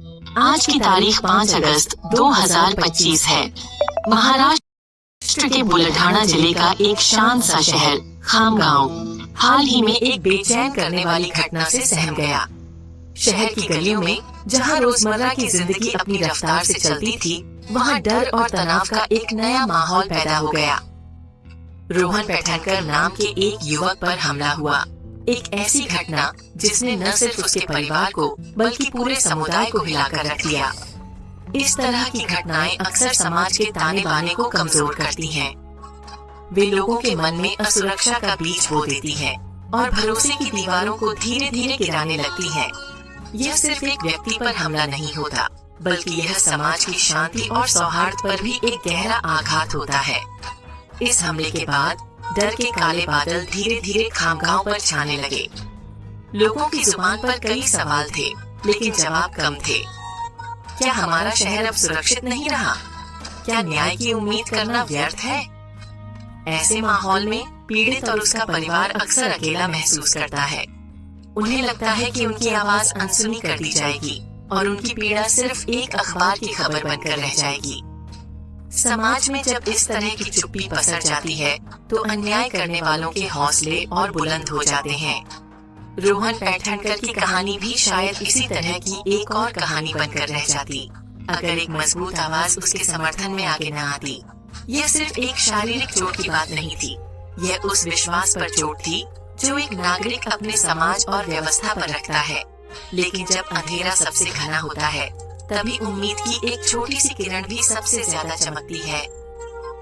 आज की तारीख 5 अगस्त 2025 है। महाराष्ट्र के बुलढाणा जिले का एक शांत सा शहर खामगांव हाल ही में एक बेचैन करने वाली घटना से सहम गया। शहर की गलियों में जहां रोजमर्रा की जिंदगी अपनी रफ्तार से चलती थी, वहां डर और तनाव का एक नया माहौल पैदा हो गया। रोहन पैठणकर नाम के एक युवक पर हमला हुआ। एक ऐसी घटना जिसने न सिर्फ उसके परिवार को बल्कि पूरे समुदाय को हिलाकर रख दिया। इस तरह की घटनाएं अक्सर समाज के ताने बाने को कमजोर करती हैं। वे लोगों के मन में असुरक्षा का बीज बो देती हैं और भरोसे की दीवारों को धीरे धीरे गिराने लगती हैं। यह सिर्फ एक व्यक्ति पर हमला नहीं होता, बल्कि यह समाज की शांति और सौहार्द पर भी एक गहरा आघात होता है। इस हमले के बाद डर के काले बादल धीरे धीरे खामगांव पर छाने लगे। लोगों की जुबान पर कई सवाल थे, लेकिन जवाब कम थे। क्या हमारा शहर अब सुरक्षित नहीं रहा? क्या न्याय की उम्मीद करना व्यर्थ है? ऐसे माहौल में पीड़ित और उसका परिवार अक्सर अकेला महसूस करता है। उन्हें लगता है कि उनकी आवाज अनसुनी कर दी जाएगी और उनकी पीड़ा सिर्फ एक अखबार की खबर बनकर रह जाएगी। समाज में जब इस तरह की चुप्पी पसर जाती है, तो अन्याय करने वालों के हौसले और बुलंद हो जाते हैं। रोहन पैठणकर की कहानी भी शायद इसी तरह की एक और कहानी बनकर रह जाती, अगर एक मजबूत आवाज उसके समर्थन में आगे न आती। यह सिर्फ एक शारीरिक चोट की बात नहीं थी, यह उस विश्वास पर चोट थी जो एक नागरिक अपने समाज और व्यवस्था पर रखता है। लेकिन जब अंधेरा सबसे घना होता है, तभी उम्मीद की एक छोटी सी किरण भी सबसे ज्यादा चमकती है।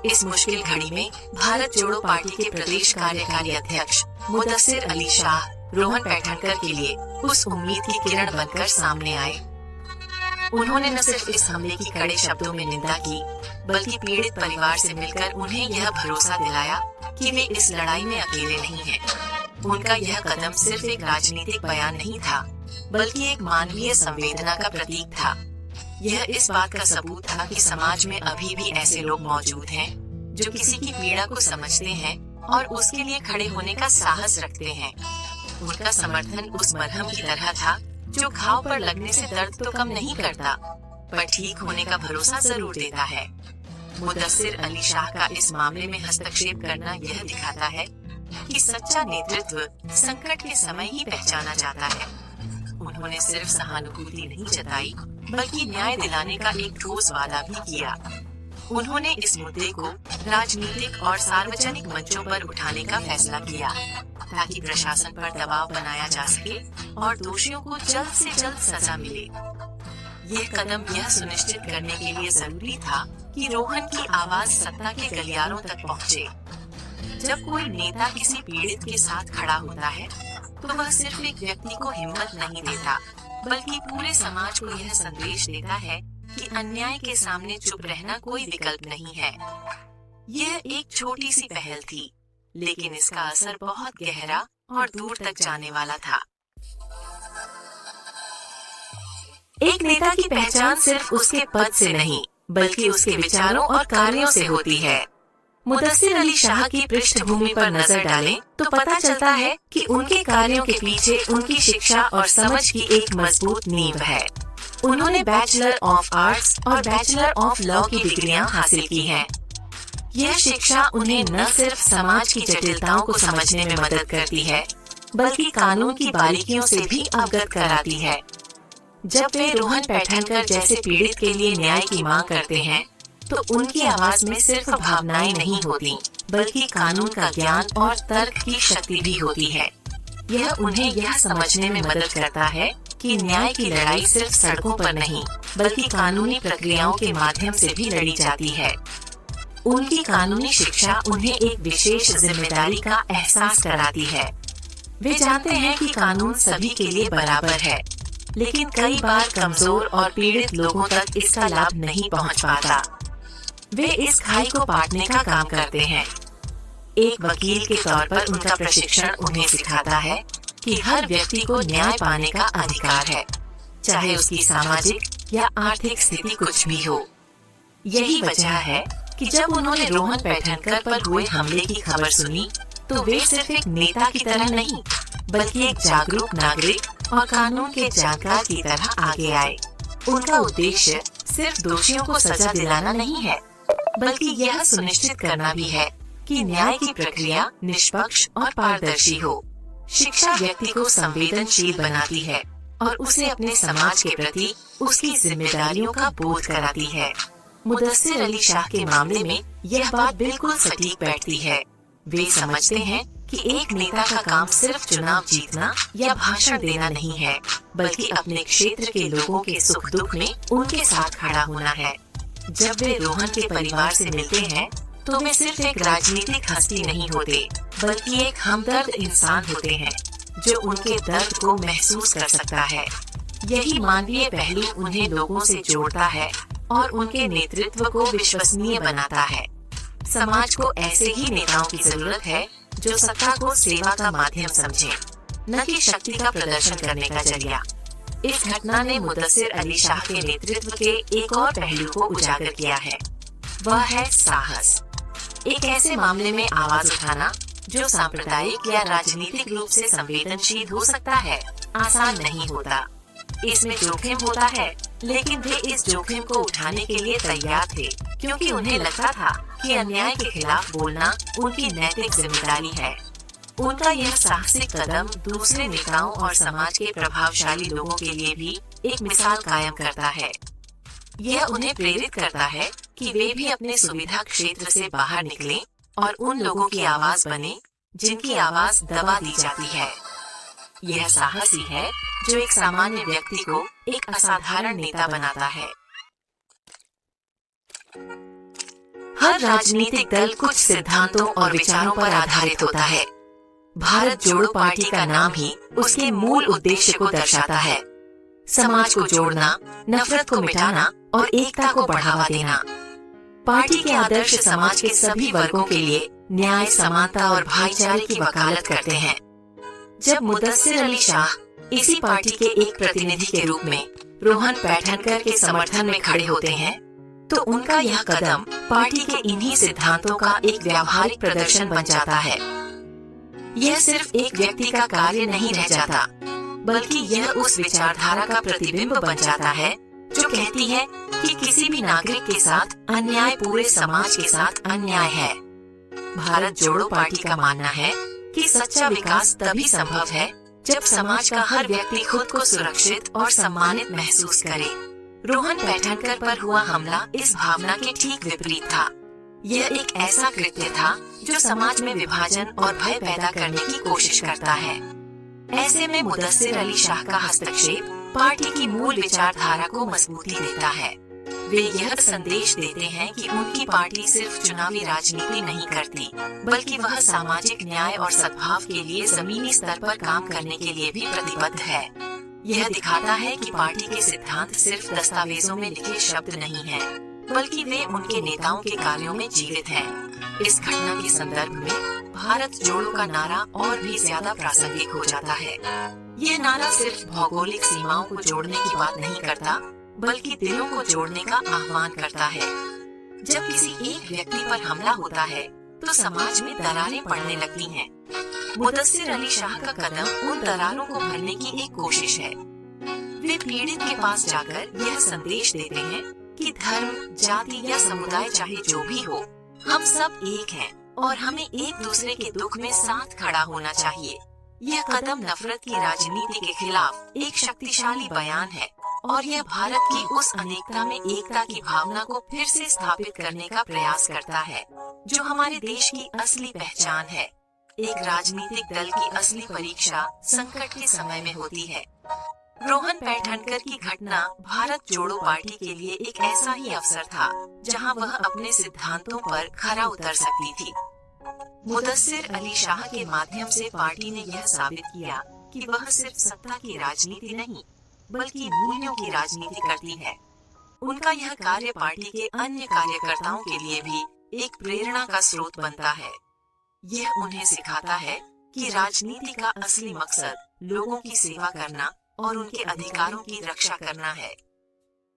इस मुश्किल घड़ी में भारत जोड़ो पार्टी के प्रदेश कार्यकारी अध्यक्ष मुदस्सिर अली शाह रोहन पैठणकर के लिए उस उम्मीद की किरण बनकर सामने आए। उन्होंने न सिर्फ इस हमले की कड़े शब्दों में निंदा की, बल्कि पीड़ित परिवार से मिलकर उन्हें यह भरोसा दिलाया कि वे इस लड़ाई में अकेले नहीं हैं। उनका यह कदम सिर्फ एक राजनीतिक बयान नहीं था, बल्कि एक मानवीय संवेदना का प्रतीक था। यह इस बात का सबूत था कि समाज में अभी भी ऐसे लोग मौजूद हैं जो किसी की पीड़ा को समझते हैं और उसके लिए खड़े होने का साहस रखते हैं। उनका समर्थन उस मरहम की तरह था जो घाव पर लगने से दर्द तो कम नहीं करता, पर ठीक होने का भरोसा जरूर देता है। मुदस्सिर अली शाह का इस मामले में हस्तक्षेप करना यह दिखाता है कि सच्चा नेतृत्व संकट के समय ही पहचाना जाता है। उन्होंने सिर्फ सहानुभूति नहीं जताई, बल्कि न्याय दिलाने का एक ठोस वादा भी किया। उन्होंने इस मुद्दे को राजनीतिक और सार्वजनिक मंचों पर उठाने का फैसला किया, ताकि प्रशासन पर दबाव बनाया जा सके और दोषियों को जल्द से जल्द सजा मिले। यह कदम यह सुनिश्चित करने के लिए जरूरी था कि रोहन की आवाज सत्ता के गलियारों तक पहुंचे। जब कोई नेता किसी पीड़ित के साथ खड़ा होता है, तो वह सिर्फ एक व्यक्ति को हिम्मत नहीं देता, बल्कि पूरे समाज को यह संदेश देता है कि अन्याय के सामने चुप रहना कोई विकल्प नहीं है। यह एक छोटी सी पहल थी, लेकिन इसका असर बहुत गहरा और दूर तक जाने वाला था। एक नेता की पहचान सिर्फ उसके पद से नहीं, बल्कि उसके विचारों और कार्यों से होती है। मुदस्सिर अली शाह की पृष्ठभूमि पर नजर डालें तो पता चलता है कि उनके कार्यों के पीछे उनकी शिक्षा और समझ की एक मजबूत नींव है। उन्होंने बैचलर ऑफ आर्ट्स और बैचलर ऑफ लॉ की डिग्रियां हासिल की हैं। यह शिक्षा उन्हें न सिर्फ समाज की जटिलताओं को समझने में मदद करती है, बल्कि कानून की बारीकियों से भी अवगत कराती है। जब वे रोहन पैठणकर जैसे पीड़ित के लिए न्याय की मांग करते हैं, तो उनकी आवाज में सिर्फ भावनाएं नहीं होती, बल्कि कानून का ज्ञान और तर्क की शक्ति भी होती है। यह उन्हें यह समझने में मदद करता है कि न्याय की लड़ाई सिर्फ सड़कों पर नहीं, बल्कि कानूनी प्रक्रियाओं के माध्यम से भी लड़ी जाती है। उनकी कानूनी शिक्षा उन्हें एक विशेष जिम्मेदारी का एहसास कराती है। वे जानते हैं कि कानून सभी के लिए बराबर है, लेकिन कई बार कमजोर और पीड़ित लोगों तक इसका लाभ नहीं पहुंच पाता। वे इस खाई को पाटने का काम करते हैं। एक वकील के तौर पर उनका प्रशिक्षण उन्हें सिखाता है कि हर व्यक्ति को न्याय पाने का अधिकार है, चाहे उसकी सामाजिक या आर्थिक स्थिति कुछ भी हो। यही वजह है कि जब उन्होंने रोहन पैठणकर पर हुए हमले की खबर सुनी, तो वे सिर्फ एक नेता की तरह नहीं, बल्कि एक जागरूक नागरिक और कानून के जानकार की तरह आगे आए। उनका उद्देश्य सिर्फ दोषियों को सजा दिलाना नहीं है, बल्कि यह सुनिश्चित करना भी है कि न्याय की प्रक्रिया निष्पक्ष और पारदर्शी हो। शिक्षा व्यक्ति को संवेदनशील बनाती है और उसे अपने समाज के प्रति उसकी जिम्मेदारियों का बोध कराती है। मुदस्सिर अली शाह के मामले में यह बात बिल्कुल सटीक बैठती है। वे समझते हैं कि एक नेता का काम सिर्फ चुनाव जीतना या भाषण देना नहीं है, बल्कि अपने क्षेत्र के लोगों के सुख दुख में उनके साथ खड़ा होना है। जब वे रोहन के परिवार से मिलते हैं, तो वे सिर्फ एक राजनीतिक हस्ती नहीं होते, बल्कि एक हमदर्द इंसान होते हैं जो उनके दर्द को महसूस कर सकता है। यही मानवीय पहलू उन्हें लोगों से जोड़ता है और उनके नेतृत्व को विश्वसनीय बनाता है। समाज को ऐसे ही नेताओं की जरूरत है जो सत्ता को सेवा का माध्यम समझे, न कि शक्ति का प्रदर्शन करने का जरिया। इस घटना ने मुदस्सिर अली शाह के नेतृत्व के एक और पहलू को उजागर किया है, वह है साहस। एक ऐसे मामले में आवाज उठाना जो सांप्रदायिक या राजनीतिक रूप से संवेदनशील हो सकता है, आसान नहीं होता। इसमें जोखिम होता है, लेकिन वे इस जोखिम को उठाने के लिए तैयार थे, क्योंकि उन्हें लगता था कि अन्याय के खिलाफ बोलना उनकी नैतिक जिम्मेदारी है। उनका यह साहसिक कदम दूसरे नेताओं और समाज के प्रभावशाली लोगों के लिए भी एक मिसाल कायम करता है। यह उन्हें प्रेरित करता है कि वे भी अपने सुविधा क्षेत्र से बाहर निकलें और उन लोगों की आवाज बने जिनकी आवाज दबा दी जाती है। यह साहस ही है जो एक सामान्य व्यक्ति को एक असाधारण नेता बनाता है। हर राजनीतिक दल कुछ सिद्धांतों और विचारों पर आधारित होता है। भारत जोड़ो पार्टी का नाम ही उसके मूल उद्देश्य को दर्शाता है। समाज को जोड़ना, नफरत को मिटाना और एकता को बढ़ावा देना। पार्टी के आदर्श समाज के सभी वर्गों के लिए न्याय, समानता और भाईचारे की वकालत करते हैं। जब मुदस्सिर अली शाह इसी पार्टी के एक प्रतिनिधि के रूप में रोहन पैठणकर के समर्थन में खड़े होते हैं, तो उनका यह कदम पार्टी के इन्हीं सिद्धांतों का एक व्यावहारिक प्रदर्शन बन जाता है। यह सिर्फ एक व्यक्ति का कार्य नहीं रह जाता, बल्कि यह उस विचारधारा का प्रतिबिंब बन जाता है जो कहती है कि किसी भी नागरिक के साथ अन्याय पूरे समाज के साथ अन्याय है। भारत जोड़ो पार्टी का मानना है कि सच्चा विकास तभी संभव है जब समाज का हर व्यक्ति खुद को सुरक्षित और सम्मानित महसूस करे। रोहन पैठणकर पर हुआ हमला इस भावना के ठीक विपरीत था। यह एक ऐसा कृत्य था जो समाज में विभाजन और भय पैदा करने की कोशिश करता है। ऐसे में मुदस्सिर अली शाह का हस्तक्षेप पार्टी की मूल विचारधारा को मजबूती देता है। वे यह संदेश देते हैं कि उनकी पार्टी सिर्फ चुनावी राजनीति नहीं करती, बल्कि वह सामाजिक न्याय और सद्भाव के लिए जमीनी स्तर पर काम करने के लिए भी प्रतिबद्ध है। यह दिखाता है कि पार्टी के सिद्धांत सिर्फ दस्तावेजों में लिखे शब्द नहीं हैं, बल्कि वे उनके नेताओं के कार्यों में जीवित हैं। इस घटना के संदर्भ में भारत जोड़ो का नारा और भी ज्यादा प्रासंगिक हो जाता है। यह नारा सिर्फ भौगोलिक सीमाओं को जोड़ने की बात नहीं करता, बल्कि दिलों को जोड़ने का आह्वान करता है। जब किसी एक व्यक्ति पर हमला होता है, तो समाज में दरारें पड़ने लगती हैं। मुदस्सिर अली शाह का कदम उन दरारों को भरने की एक कोशिश है। वे पीड़ित के पास जाकर यह संदेश देते हैं कि धर्म, जाति या समुदाय चाहे जो भी हो, हम सब एक हैं और हमें एक दूसरे के दुख में साथ खड़ा होना चाहिए। यह कदम नफरत की राजनीति के खिलाफ एक शक्तिशाली बयान है और यह भारत की उस अनेकता में एकता की भावना को फिर से स्थापित करने का प्रयास करता है, जो हमारे देश की असली पहचान है। एक राजनीतिक दल की असली परीक्षा संकट के समय में होती है। रोहन पैठणकर की घटना भारत जोड़ो पार्टी के लिए एक ऐसा ही अवसर था, जहां वह अपने सिद्धांतों पर खरा उतर सकती थी। मुदस्सिर अली शाह के माध्यम से पार्टी ने यह साबित किया कि वह सिर्फ सत्ता की राजनीति नहीं, बल्कि मूल्यों की राजनीति करती है। उनका यह कार्य पार्टी के अन्य कार्यकर्ताओं के लिए भी एक प्रेरणा का स्रोत बनता है। यह उन्हें सिखाता है कि राजनीति का असली मकसद लोगों की सेवा करना और उनके अधिकारों की रक्षा करना है।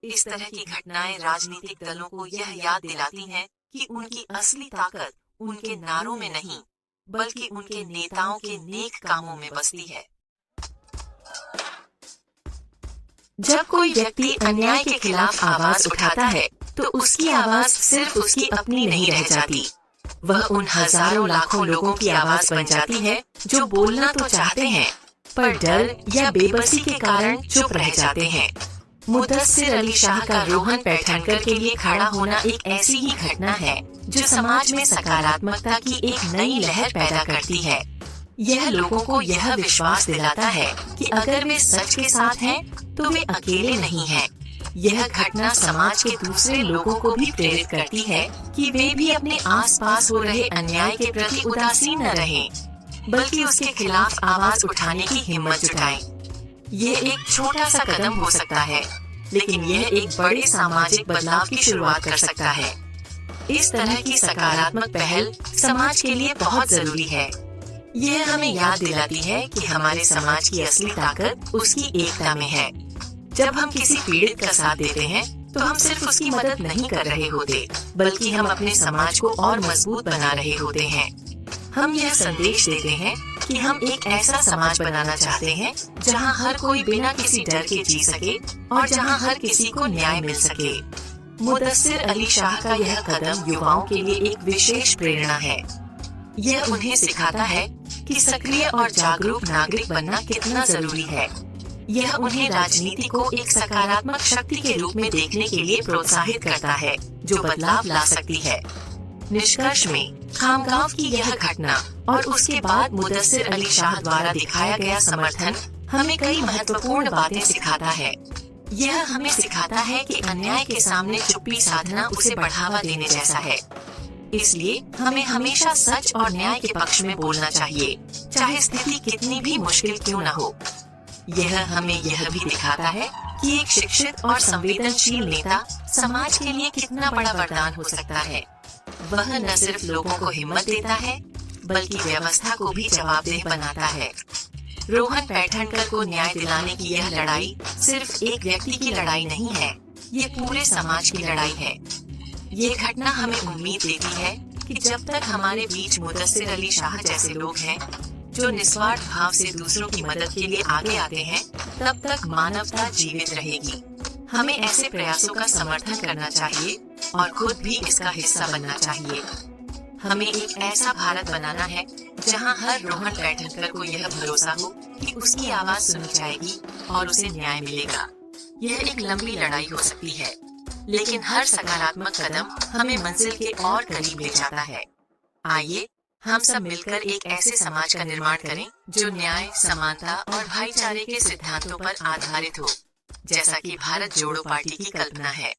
इस तरह की घटनाएं राजनीतिक दलों को यह याद दिलाती हैं कि उनकी असली ताकत उनके नारों में नहीं, बल्कि उनके नेताओं के नेक कामों में बसती है। जब कोई व्यक्ति अन्याय के खिलाफ आवाज उठाता है तो उसकी आवाज सिर्फ उसकी अपनी नहीं रह जाती, वह उन हजारों लाखों लोगों की आवाज बन जाती है जो बोलना तो चाहते हैं पर डर या बेबसी के कारण चुप रह जाते हैं। मुदस्सिर अली शाह का रोहन पैठणकर के लिए खड़ा होना एक ऐसी ही घटना है जो समाज में सकारात्मकता की एक नई लहर पैदा करती है। यह लोगों को यह विश्वास दिलाता है कि अगर वे सच के साथ हैं तो वे अकेले नहीं हैं। यह घटना समाज के दूसरे लोगों को भी प्रेरित करती है कि वे भी अपने आसपास हो रहे अन्याय के प्रति उदासीन न रहें, बल्कि उसके खिलाफ आवाज उठाने की हिम्मत जुटाएं। ये एक छोटा सा कदम हो सकता है, लेकिन यह एक बड़े सामाजिक बदलाव की शुरुआत कर सकता है। इस तरह की सकारात्मक पहल समाज के लिए बहुत जरूरी है। यह हमें याद दिलाती है कि हमारे समाज की असली ताकत उसकी एकता में है। जब हम किसी पीड़ित का साथ देते हैं तो हम सिर्फ उसकी मदद नहीं कर रहे होते, बल्कि हम अपने समाज को और मजबूत बना रहे होते हैं। हम यह संदेश देते हैं कि हम एक ऐसा समाज बनाना चाहते हैं जहां हर कोई बिना किसी डर के जी सके और जहां हर किसी को न्याय मिल सके। मुदस्सिर अली शाह का यह कदम युवाओं के लिए एक विशेष प्रेरणा है। यह उन्हें सिखाता है कि सक्रिय और जागरूक नागरिक बनना कितना जरूरी है। यह उन्हें राजनीति को एक सकारात्मक शक्ति के रूप में देखने के लिए प्रोत्साहित करता है जो बदलाव ला सकती है। निष्कर्ष में खामगांव की यह घटना और उसके बाद मुदस्सिर अली शाह द्वारा दिखाया गया समर्थन हमें कई महत्वपूर्ण बातें सिखाता है। यह हमें सिखाता है कि अन्याय के सामने चुप्पी साधना उसे बढ़ावा देने जैसा है। इसलिए हमें हमेशा सच और न्याय के पक्ष में बोलना चाहिए, चाहे स्थिति कितनी भी मुश्किल क्यों न हो। यह हमें यह भी दिखाता है कि एक शिक्षित और संवेदनशील नेता समाज के लिए कितना बड़ा वरदान हो सकता है। वह न सिर्फ लोगों को हिम्मत देता है, बल्कि व्यवस्था को भी जवाबदेह बनाता है। रोहन पैठणकर को न्याय दिलाने की यह लड़ाई सिर्फ एक व्यक्ति की लड़ाई नहीं है, ये पूरे समाज की लड़ाई है। ये घटना हमें उम्मीद देती है कि जब तक हमारे बीच मुदस्सिर अली शाह जैसे लोग हैं जो निस्वार्थ भाव से दूसरों की मदद के लिए आगे आते हैं, तब तक मानवता जीवित रहेगी। हमें ऐसे प्रयासों का समर्थन करना चाहिए और खुद भी इसका हिस्सा बनना चाहिए। हमें एक ऐसा भारत बनाना है जहां हर रोहन पैठणकर को यह भरोसा हो कि उसकी आवाज सुनी जाएगी और उसे न्याय मिलेगा। यह एक लंबी लड़ाई हो सकती है, लेकिन हर सकारात्मक कदम हमें मंजिल के और करीब ले जाता है। आइए हम सब मिलकर एक ऐसे समाज का निर्माण करें जो न्याय, समानता और भाईचारे के सिद्धांतों पर आधारित हो, जैसा कि भारत जोड़ो पार्टी की कल्पना है।